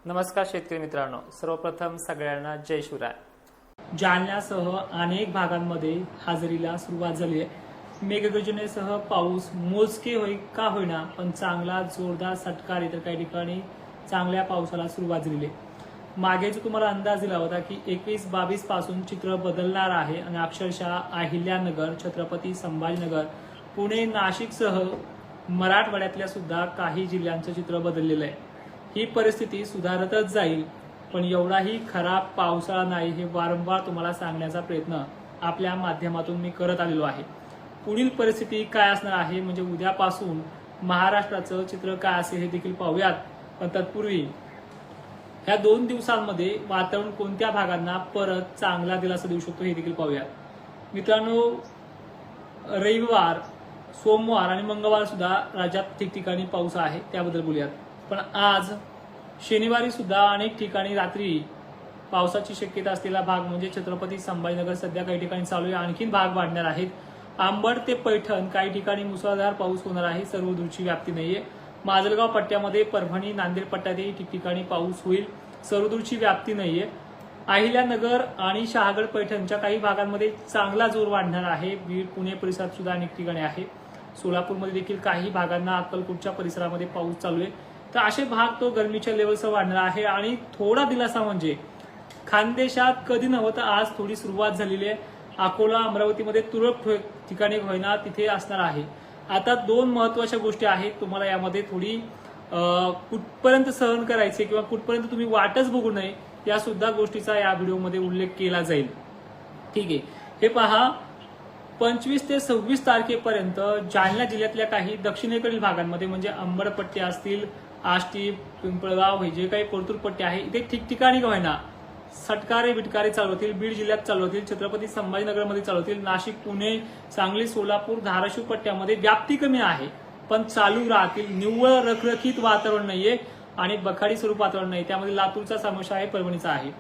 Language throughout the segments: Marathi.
नमस्कार शेतकरी मित्रांनो, सर्वप्रथम सगळ्यांना जय शिवराय। जालन्यासह अनेक भागांमध्ये हजेरीला सुरुवात झाली आहे। मेघगर्जनेसह पाऊस मोजके का होईना पण चांगला जोरदार सटकार तर काही ठिकाणी चांगल्या पावसाला सुरुवात झाली आहे। मागे जो तुम्हाला अंदाज दिला होता की 21-22 पासून चित्र बदलणार आहे आणि अक्षरशः अहिल्यानगर, छत्रपती संभाजीनगर, पुणे, नाशिकसह मराठवाड्यातल्या सुद्धा काही जिल्ह्यांचं चित्र बदललेलं आहे। ही परिस्थिती सुधारतच जाईल, पण एवढाही खराब पावसाळा नाही हे वारंवार तुम्हाला सांगण्याचा प्रयत्न आपल्या माध्यमातून मी करत आलेलो आहे। पुढील परिस्थिती काय असणार आहे म्हणजे उद्यापासून महाराष्ट्राचं चित्र काय असेल हे देखील पाहूयात। पण तत्पूर्वी ह्या 2 दिवसांमध्ये वातावरण कोणत्या भागांना परत चांगला दिलासा देऊ शकतो हे देखील पाहूयात। मित्रांनो, रविवार, सोमवार आणि मंगळवार सुद्धा राज्यात ठिकठिकाणी पाऊस आहे, त्याबद्दल बोलूयात। पण आज शनिवारी सुद्धा अनेक ठिकाणी रात्री पावसाची शक्यता असलेला भाग म्हणजे छत्रपती संभाजीनगर सध्या काही ठिकाणी चालू आहे, आणखीन भाग वाढणार आहेत। अंबड ते पैठण काही ठिकाणी मुसळधार पाऊस होणार आहे, सर्व दूरची व्याप्ती नाहीये। माजलगाव पट्ट्यामध्ये, परभणी, नांदेड पट्ट्यातही ठिकठिकाणी पाऊस होईल, सर्व दूरची व्याप्ती नाहीये। अहिल्यानगर आणि शहागड पैठणच्या काही भागांमध्ये चांगला जोर वाढणार आहे। बीड, पुणे परिसरात सुद्धा अनेक ठिकाणी आहे। सोलापूरमध्ये देखील काही भागांना, अक्कलकोटच्या परिसरामध्ये पाऊस चालू आहे। तर असे भाग तो गरमीच्या लेवलसह वाढणार आहे। आणि थोडा दिलासा म्हणजे खानदेशात कधी नव्हतं आज थोडी सुरुवात झालेली आहे। अकोला, अमरावतीमध्ये तुरळक ठिकाणी होईना तिथे असणार आहे। आता 2 महत्वाच्या गोष्टी आहेत, तुम्हाला यामध्ये थोडी कुठपर्यंत सहन करायचे किंवा कुठपर्यंत तुम्ही वाटच बघू नये या सुद्धा गोष्टीचा या व्हिडिओमध्ये उल्लेख केला जाईल। ठीक आहे, हे पहा, 25 ते 26 तारखेपर्यंत जालना जिल्ह्यातल्या काही दक्षिणेकडील भागांमध्ये म्हणजे अंबड पट्टे असतील, आष्टी, पिंपळगाव, हे जे काही परतूर पट्टे आहे इथे ठिकठिकाणी होईना सटकारे बिटकारे चालू होतील। बीड जिल्ह्यात चालू होतील, छत्रपती संभाजीनगरमध्ये चालू होतील, नाशिक, पुणे, सांगली, सोलापूर, धाराशिव पट्ट्यामध्ये व्याप्ती कमी आहे पण चालू राहतील। निव्वळ रखरखीत वातावरण नाहीये आणि बखाडी स्वरूप वातावरण नाही, त्यामध्ये लातूरचा समावेश आहे, परभणीचा आहे।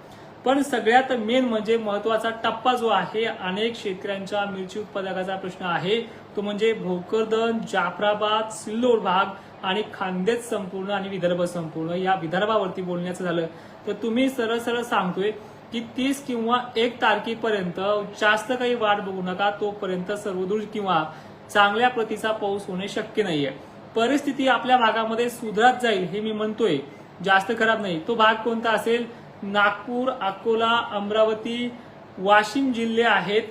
पण सगळ्यात मेन म्हणजे महत्वाचा टप्पा जो आहे, अनेक शेतकऱ्यांच्या मिरची उत्पादकाचा प्रश्न आहे, तो म्हणजे भोकरदन, जाफराबाद, सिल्लोड भाग आणि खान्देश संपूर्ण आणि विदर्भ संपूर्ण। या विदर्भावरती बोलण्याचं झालं तर तुम्ही सरळ सरळ सांगतोय की 30 किंवा 1 तारखेपर्यंत जास्त काही वाट बघू नका, तोपर्यंत सर्वदूर किंवा चांगल्या प्रतीचा पाऊस होणे शक्य नाहीये। परिस्थिती आपल्या भागामध्ये सुधारत जाईल हे मी म्हणतोय, जास्त खराब नाही। तो भाग कोणता असेल? नागपूर, अकोला, अमरावती, वाशिम जिल्हे आहेत,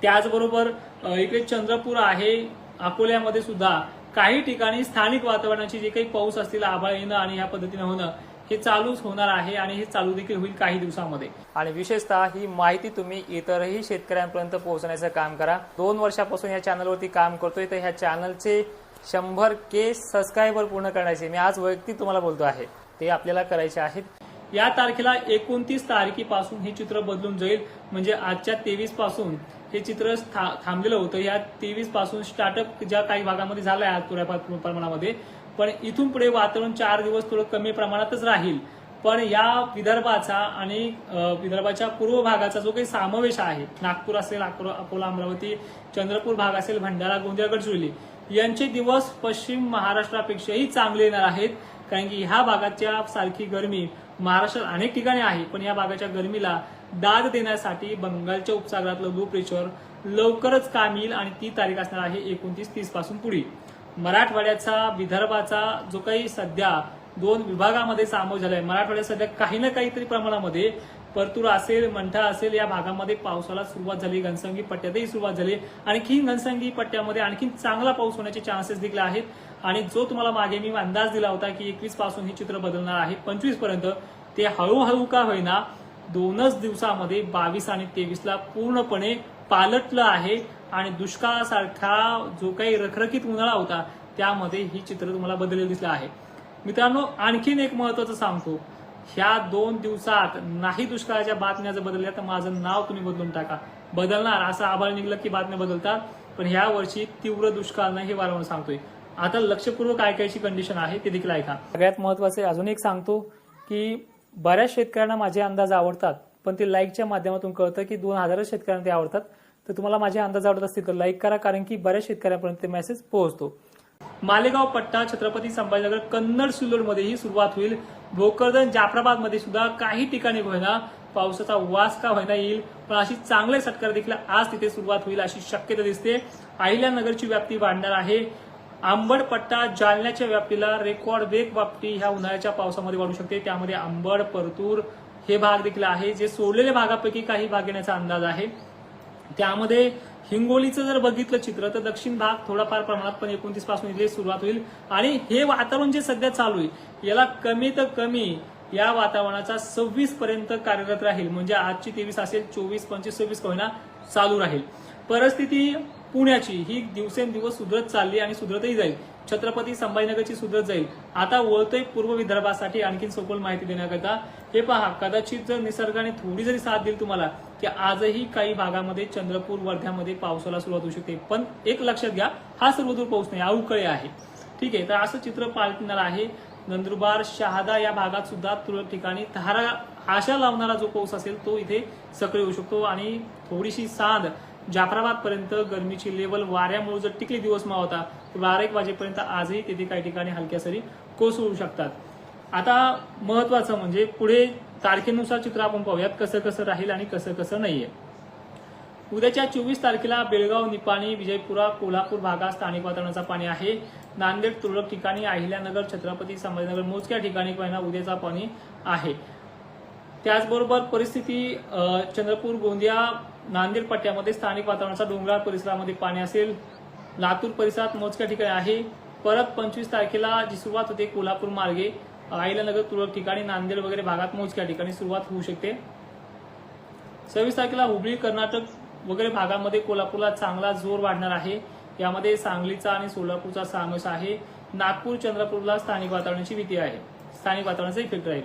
त्याचबरोबर इकडे चंद्रपूर आहे। अकोल्यामध्ये सुद्धा काही ठिकाणी स्थानिक वातावरणाची जे काही पाऊस असतील, आभाळ येणं आणि या पद्धतीने होणं हे चालूच होणार आहे आणि हे चालू देखील होईल काही दिवसांमध्ये। आणि विशेषतः ही माहिती तुम्ही इतरही शेतकऱ्यांपर्यंत पोहोचण्याचं काम करा। 2 वर्षापासून या चॅनलवरती काम करतोय, तर ह्या चॅनलचे 100K सबस्क्रायबर पूर्ण करण्याचे मी आज वैयक्तिक तुम्हाला बोलतो आहे, ते आपल्याला करायचे आहेत। या तारखेला 29 तारखेपासून हे चित्र बदलून जाईल, म्हणजे आजच्या 23 पासून हे चित्र थांबलेलं होतं। या 23 पासून स्टार्टअप ज्या काही भागामध्ये झालंय आज थोड्याफार प्रमाणामध्ये, पण इथून पुढे वातावरण 4 दिवस थोडं कमी प्रमाणातच राहील। पण या विदर्भाचा आणि विदर्भाच्या पूर्व भागाचा जो काही समावेश आहे, नागपूर असेल, अकोला, अमरावती, चंद्रपूर भाग असेल, भंडारा, गोंदिया, गडचिरोली यांचे दिवस पश्चिम महाराष्ट्रापेक्षाही चांगले येणार आहेत, कारण की ह्या भागाच्या सारखी गरमी महाराष्ट्रात अनेक ठिकाणी आहे। पण या भागाच्या गरमीला दाद देण्यासाठी बंगालच्या उपसागरातलं लो प्रेशर लवकरच काम येईल आणि ती तारीख असणार आहे 29-30 पासून पुढे। मराठवाड्याचा, विदर्भाचा जो काही सध्या 2 विभागामध्ये समावेश झालाय, मराठवाड्यात सध्या काही ना काहीतरी प्रमाणामध्ये परतूर असेल, मंठा असेल या भागामध्ये पावसाला सुरुवात झाली, घनसंगी पट्ट्यातही सुरुवात झाली। आणखी घनसंगी पट्ट्यामध्ये आणखी चांगला पाऊस होण्याचे चान्सेस देखील आहेत। आणि जो तुम्हाला मागे मी अंदाज दिला होता की 21 पासून हे चित्र बदलणार आहे 25 पर्यंत, ते हळूहळू का होईना 2च दिवसामध्ये 22 आणि 23ला पूर्णपणे पालटलं आहे। आणि दुष्काळासारखा जो काही रखरखीत उन्हाळा होता त्यामध्ये ही चित्र तुम्हाला बदललेलं दिसलं आहे। मित्रांनो, आणखीन एक महत्वाचं सांगतो, ह्या 2 दिवसात नाही दुष्काळाच्या बातम्या जर बदलल्या तर माझं नाव तुम्ही बदलून टाका। बदलणार असं आभाळ निघलं की बातम्या बदलतात, पण ह्या वर्षी तीव्र दुष्काळ नाही हे वारंवार सांगतोय। आता लक्षपूर्वक ऐकायची कंडिशन आहे, ते देखील ऐका। सगळ्यात महत्वाचे अजून एक सांगतो की बऱ्याच शेतकऱ्यांना माझे अंदाज आवडतात, पण ते लाईकच्या माध्यमातून कळतं की 2000 शेतकऱ्यांना ते आवडतात। तर तुम्हाला माझे अंदाज आवडत असतील तर लाईक करा, कारण की बऱ्याच शेतकऱ्यांपर्यंत ते मेसेज पोहोचतो। मालेगाव पट्टा छत्रपती संभाजीनगर कन्नड सिल्लोड मध्येही सुरुवात होईल. भोकरदन जाफराबाद मध्ये सुद्धा काही ठिकाणी होईना पावसाचा वास का होईना येईल, पण अशी चांगले षटकार देखील आज तिथे सुरुवात होईल अशी शक्यता दिसते. अहिल्यानगरची व्याप्ती वाढणार आहे. अंबड पट्टा जालन्याच्या व्याप्तीला रेकॉर्ड वेग व्याप्ती ह्या उन्हाळ्याच्या पावसामध्ये वाढू शकते. त्यामध्ये अंबड परतूर हे भाग देखील आहे, जे सोडलेल्या भागापैकी काही भाग येण्याचा अंदाज आहे. त्यामध्ये हिंगोलीचं जर बघितलं चित्र तर दक्षिण भाग थोडाफार प्रमाणात, पण 29 पासून इथे सुरुवात होईल. आणि हे वातावरण जे सध्या चालू आहे याला कमी तर कमी या वातावरणाचा 26 पर्यंत कार्यरत राहील. म्हणजे आजची 23 असेल, 24, 25, 26 होईना चालू राहील. परिस्थिती पुण्याची ही दिवसेंदिवस सुधरत चालली आणि सुधरतही जाईल. छत्रपती संभाजीनगरची सुधरत जाईल. आता वळतोय पूर्व विदर्भासाठी आणखी सखोल माहिती देण्याकरता. हे पहा, कदाचित जर निसर्गाने थोडी जरी साथ दिली तुम्हाला की आजही काही भागामध्ये चंद्रपूर वर्ध्यामध्ये पावसाला सुरुवात होऊ शकते. पण एक लक्षात घ्या, हा सर्वदूर पाऊस नाही, अवकाळी आहे. ठीक आहे, तर असं चित्र पालटणार आहे. नंदुरबार शहादा या भागात सुद्धा तुरळक ठिकाणी धारा आशा लावणारा जो पाऊस असेल तो इथे सक्रिय होऊ शकतो. आणि थोडीशी सांद जाफराबाद पर्यंत गरमीची लेवल वाऱ्यामुळे जर टिकली दिवस मावता तर 12-1 वाजेपर्यंत आजही तिथे काही ठिकाणी हलक्या सरी कोसळू शकतात. आता महत्वाचं म्हणजे पुढे तारखेनुसार चित्र आपण पाहूयात कसं कसं राहील आणि कसं कसं नाहीये. उद्याच्या 24 तारखेला बेळगाव, निपाणी, विजयपुरा, कोल्हापूर भागात स्थानिक वातावरणाचा पाणी आहे. नांदेड तुरळक ठिकाणी, अहिल्यानगर, छत्रपती संभाजीनगर मोजक्या ठिकाणी उद्याचा पाणी आहे. त्याचबरोबर परिस्थिती चंद्रपूर, गोंदिया, नांदेड पट्ट्यामध्ये स्थानिक वातावरणाचा डोंगराळ परिसरामध्ये पाणी असेल. लातूर परिसरात मोजक्या ठिकाणी आहे. परत 25 तारखेला जी सुरुवात होते कोल्हापूर मार्गे, अहिल्यानगर तुरळक ठिकाणी, नांदेड वगैरे भागात मोजक्या ठिकाणी सुरुवात होऊ शकते. 26 तारखेला हुबळी, कर्नाटक वगैरे भागामध्ये कोल्हापूरला चांगला जोर वाढणार आहे. यामध्ये सांगलीचा आणि सोलापूरचा समावेश आहे. नागपूर, चंद्रपूरला स्थानिक वातावरणाची भीती आहे, स्थानिक वातावरणाचा इफेक्ट राहील.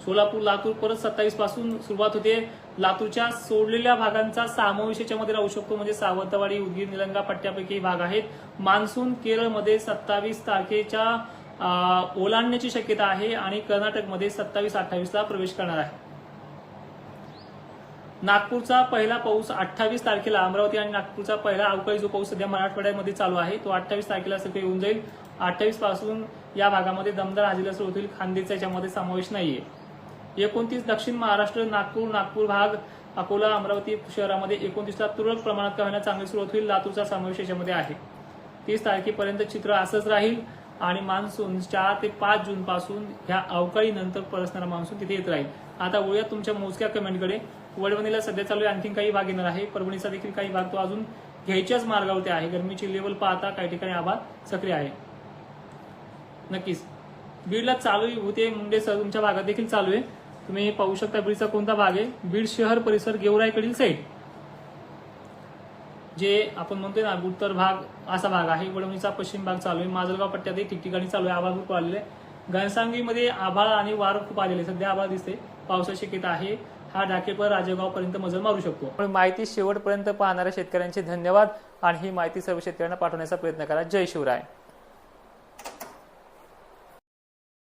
सोलापूर, लातूर परत 27 पासून सुरुवात होते. लातूरच्या सोडलेल्या भागांचा समावेश याच्यामध्ये राहू शकतो. म्हणजे सावंतवाडी, उदगीर, निलंगा पट्ट्यापैकी भाग आहेत. मान्सून केरळमध्ये 27 तारखेच्या ओलांडण्याची शक्यता आहे आणि कर्नाटकमध्ये 27-28 ला प्रवेश करणार आहे. नागपूरचा पहिला पाऊस 28 तारखेला, अमरावती आणि नागपूरचा पहिला अवकाळी जो पाऊस सध्या मराठवाड्यामध्ये चालू आहे तो 28 तारखेला सक्रिय होऊन जाईल. 28 पासून या भागामध्ये दमदार हजेरी सुरू होतील. खानदेशचा याच्यामध्ये समावेश नाहीये. 29 दक्षिण महाराष्ट्र, नागपूर भाग, अकोला, अमरावती शहरामध्ये 29 ला तुरळक प्रमाणात का होईना चांगली सुरुवात होईल. लातूरचा समावेश याच्यामध्ये आहे. 30 तारखेपर्यंत चित्र असंच राहील आणि मान्सून 4 ते 5 जून पासून ह्या अवकाळी नंतर परसणारा मान्सून तिथे येत राहील. आता वळूया तुमच्या मोजक्या कमेंटकडे. वडवणीला सध्या चालू आहे, आणखी काही भाग येणार आहे. परभणीचा देखील काही भाग तो अजून घ्यायच्याच मार्गावरती आहे. गरमीची लेवल पाहता काही ठिकाणी आभाळ सक्रिय आहे. नक्कीच बीडला चालू होते, मुंडेसह तुमच्या भागात देखील चालू आहे. तुम्ही पाहू शकता बीडचा कोणता भाग आहे. बीड शहर परिसर, गेवराईकडील साईड जे आपण म्हणतोय ना उत्तर भाग, असा भाग आहे. वडवणीचा पश्चिम भाग चालू आहे. माजलगाव पट्ट्यातही ठिकठिकाणी चालू आहे. आभाळ खूप आलेले. घनसावंगीमध्ये आभाळ आणि वार खूप आलेले. सध्या आभाळ दिसते, पावसाची शक्यता आहे. हा ढाकेपर राजेगाव पर्यंत मजल मारू शकतो. पण माहिती शेवटपर्यंत पाहणाऱ्या शेतकऱ्यांचे धन्यवाद आणि ही माहिती सर्व शेतकऱ्यांना पाठवण्याचा प्रयत्न करा. जय शिवराय.